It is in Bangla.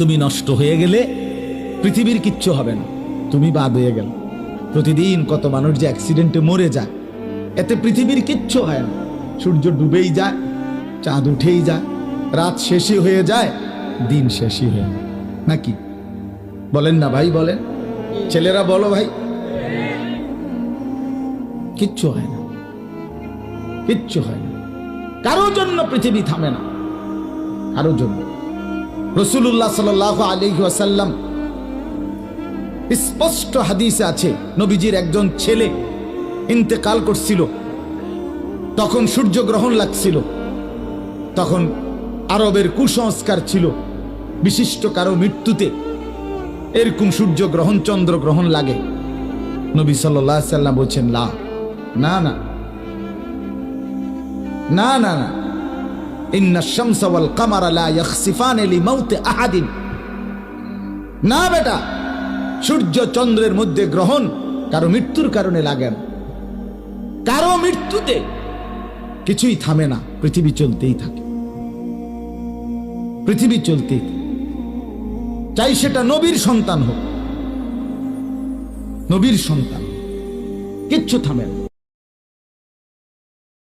তুমি নষ্ট হয়ে গেলে পৃথিবীর কিচ্ছু হবে না, তুমি বাদ হয়ে গেল। প্রতিদিন কত মানুষ যে অ্যাক্সিডেন্টে মরে যায়, এতে পৃথিবীর কিচ্ছু হয় না। সূর্য ডুবেই যায়, চাঁদ উঠেই যায়, রাত শেষই হয়ে যায়, দিন শেষই হয়ে যায়, নাকি বলেন না ভাই? বলেন, ছেলেরা বলো ভাই, কিচ্ছু হয় না, কিচ্ছু হয় না। কারোর জন্য পৃথিবী থামে না, কারোর জন্য। রাসূলুল্লাহ সাল্লাল্লাহু আলাইহি ওয়াসাল্লাম স্পষ্ট হাদিসে আছে, নবীজির একজন ছেলে ইন্তেকাল করছিল, তখন সূর্যগ্রহণ লাগছিল। তখন আরবের কুসংস্কার ছিল, বিশিষ্ট কারো মৃত্যুতে এরকম সূর্যগ্রহণ চন্দ্রগ্রহণ লাগে। নবী সাল্লাল্লাহু আলাইহি ওয়াসাল্লাম বলছেন, না না না না না না, ইন্নাশ শামসা ওয়াল কামারা লা ইয়াখসিফানি লিমাউতি আহাদিন। না বেটা, সূর্য চন্দ্রের মধ্যে গ্রহণ কারো মৃত্যুর কারণে লাগে না। কারো মৃত্যুতে কিছুই থামে না, পৃথিবী চলতেই থাকে, পৃথিবী চলতেই থাকে। চাই সেটা নবীর সন্তান হোক, নবীর সন্তান, কিচ্ছু থামে না।